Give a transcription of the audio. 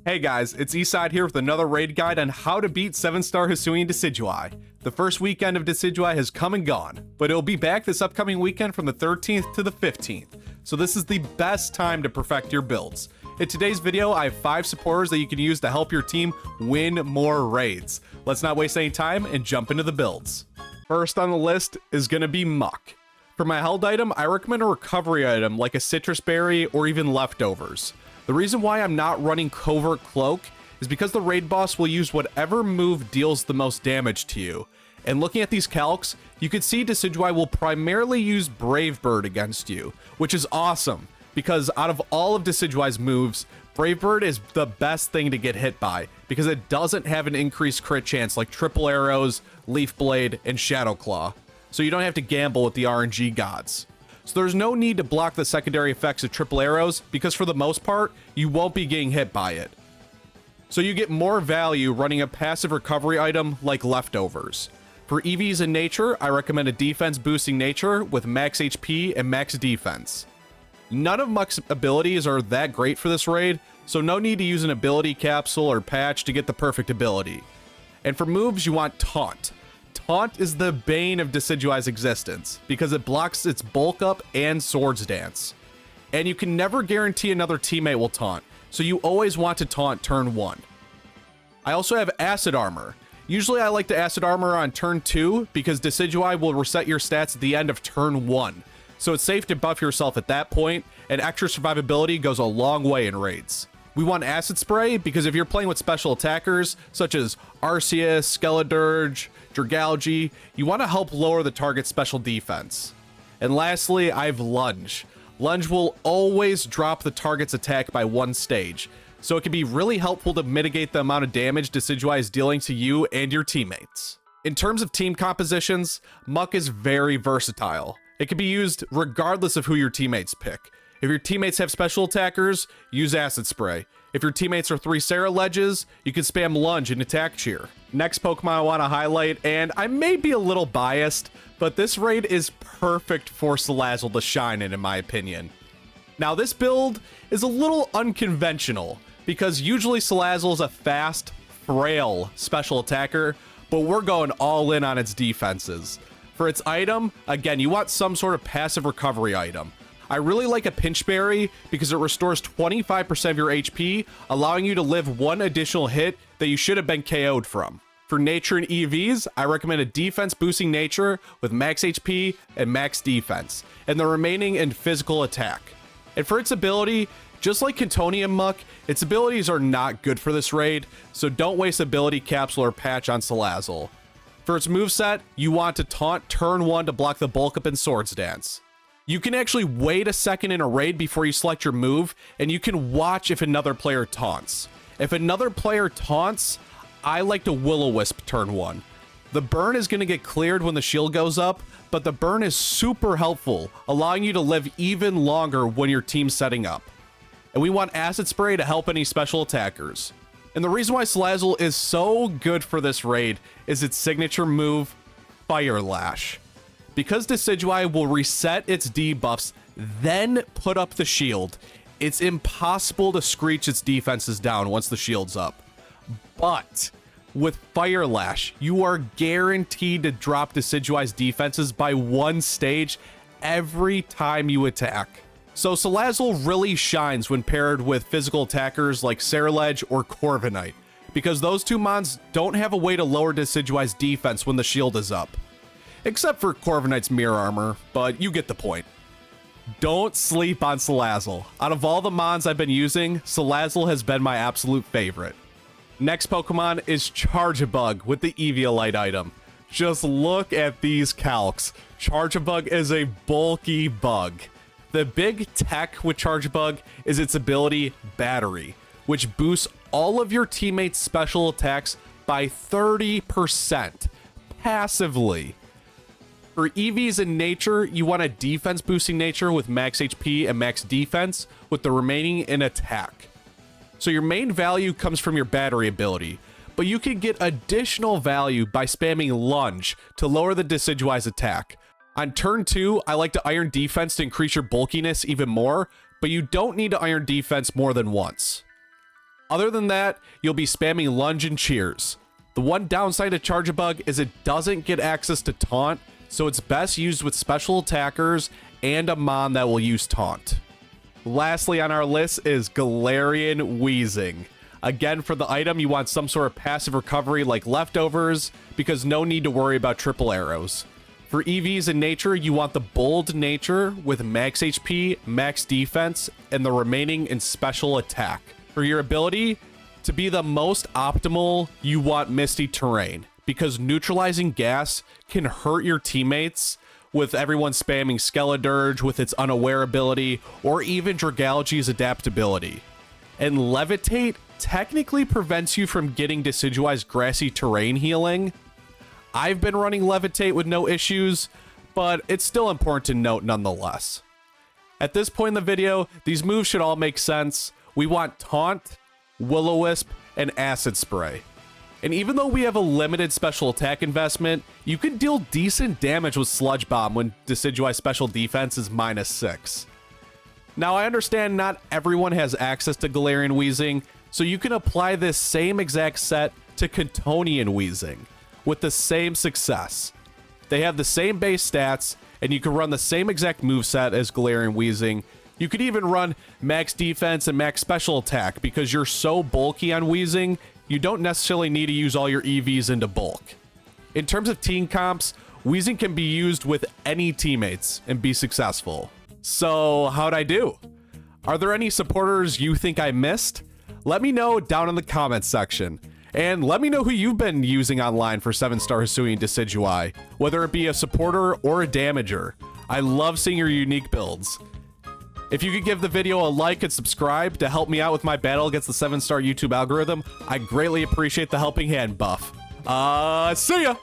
Hey guys, it's Eastside here with another raid guide on how to beat 7-star HISUIan Decideuye. The first weekend of Decideuye has come and gone, but it'll be back this upcoming weekend from the 13th to the 15th, so this is the best time to perfect your builds. In today's video, I have 5 supporters that you can use to help your team win more raids. Let's not waste any time and jump into the builds. First on the list is going to be Muk. For my held item, I recommend a recovery item like a citrus berry or even leftovers. The reason why I'm not running Covert Cloak is because the raid boss will use whatever move deals the most damage to you. And looking at these calcs, you can see Decideuye will primarily use Brave Bird against you, which is awesome, because out of all of Decidueye's moves, Brave Bird is the best thing to get hit by, because it doesn't have an increased crit chance like Triple Arrows, Leaf Blade, and Shadow Claw, so you don't have to gamble with the RNG gods. So there's no need to block the secondary effects of Triple Arrows, because for the most part, you won't be getting hit by it. So you get more value running a passive recovery item like Leftovers. For EVs in nature, I recommend a defense boosting nature with max HP and max defense. None of Muk's abilities are that great for this raid, so no need to use an ability capsule or patch to get the perfect ability. And for moves, you want Taunt. Taunt is the bane of Decidueye's existence, because it blocks its bulk up and swords dance. And you can never guarantee another teammate will taunt, so you always want to taunt turn 1. I also have Acid Armor. Usually I like to Acid Armor on turn 2, because Decidueye will reset your stats at the end of turn 1. So it's safe to buff yourself at that point, and extra survivability goes a long way in raids. We want Acid Spray because if you're playing with special attackers, such as Arceus, Skeledirge, Dragalge, you want to help lower the target's special defense. And lastly, I have Lunge. Lunge will always drop the target's attack by 1 stage, so it can be really helpful to mitigate the amount of damage Decidueye is dealing to you and your teammates. In terms of team compositions, Muk is very versatile. It can be used regardless of who your teammates pick. If your teammates have special attackers, use Acid Spray. If your teammates are 3 Sarah Ledges, you can spam Lunge and Attack Cheer. Next Pokemon I want to highlight, and I may be a little biased, but this raid is perfect for Salazzle to shine in my opinion. Now this build is a little unconventional, because usually Salazzle is a fast, frail special attacker, but we're going all in on its defenses. For its item, again, you want some sort of passive recovery item. I really like a Pinch Berry because it restores 25% of your HP, allowing you to live 1 additional hit that you should have been KO'd from. For nature and EVs, I recommend a defense boosting nature with max HP and max defense, and the remaining in physical attack. And for its ability, just like Cantonium Muk, its abilities are not good for this raid, so don't waste ability capsule or patch on Salazzle. For its moveset, you want to taunt turn 1 to block the bulk up and swords dance. You can actually wait a second in a raid before you select your move, and you can watch if another player taunts. If another player taunts, I like to Will-O-Wisp turn 1. The burn is going to get cleared when the shield goes up, but the burn is super helpful, allowing you to live even longer when your team's setting up. And we want Acid Spray to help any special attackers. And the reason why Salazzle is so good for this raid is its signature move, Fire Lash. Because Decidueye will reset its debuffs, then put up the shield, it's impossible to screech its defenses down once the shield's up. But with Fire Lash, you are guaranteed to drop Decidueye's defenses by 1 stage every time you attack. So Salazzle really shines when paired with physical attackers like Ceruledge or Corviknight, because those 2 mons don't have a way to lower Decidueye's defense when the shield is up. Except for Corviknight's Mirror Armor, but you get the point. Don't sleep on Salazzle. Out of all the mons I've been using, Salazzle has been my absolute favorite. Next Pokemon is Charjabug with the Eviolite item. Just look at these calcs. Charjabug is a bulky bug. The big tech with Charjabug is its ability Battery, which boosts all of your teammates' special attacks by 30% passively. For EVs in nature, you want a defense boosting nature with max HP and max defense, with the remaining in attack. So your main value comes from your battery ability, but you can get additional value by spamming Lunge to lower the Decidueye's attack. On turn 2, I like to Iron Defense to increase your bulkiness even more, but you don't need to Iron Defense more than once. Other than that, you'll be spamming Lunge and Cheers. The one downside to Charjabug is it doesn't get access to Taunt, so it's best used with special attackers and a Mon that will use Taunt. Lastly on our list is Galarian Wheezing. Again, for the item, you want some sort of passive recovery like Leftovers, because no need to worry about triple arrows. For EVs in nature, you want the Bold Nature with max HP, max defense, and the remaining in special attack. For your ability to be the most optimal, you want Misty Terrain, because neutralizing gas can hurt your teammates with everyone spamming Skeledirge with its Unaware ability, or even Dragalge's adaptability. And Levitate technically prevents you from getting Decidueye's Grassy Terrain healing. I've been running Levitate with no issues, but it's still important to note nonetheless. At this point in the video, these moves should all make sense. We want Taunt, Will-O-Wisp, and Acid Spray. And even though we have a limited special attack investment, you can deal decent damage with Sludge Bomb when Decidueye's special defense is -6. Now, I understand not everyone has access to Galarian Wheezing, so you can apply this same exact set to Cantonian Wheezing with the same success. They have the same base stats, and you can run the same exact moveset as Galarian Wheezing. You could even run max defense and max special attack because you're so bulky on Wheezing, you don't necessarily need to use all your EVs into bulk. In terms of team comps, Wheezing can be used with any teammates and be successful. So how'd I do? Are there any supporters you think I missed? Let me know down in the comments section. And let me know who you've been using online for 7-star Hisuian Decidueye, whether it be a supporter or a damager. I love seeing your unique builds. If you could give the video a like and subscribe to help me out with my battle against the 7-star YouTube algorithm, I greatly appreciate the helping hand buff. See ya!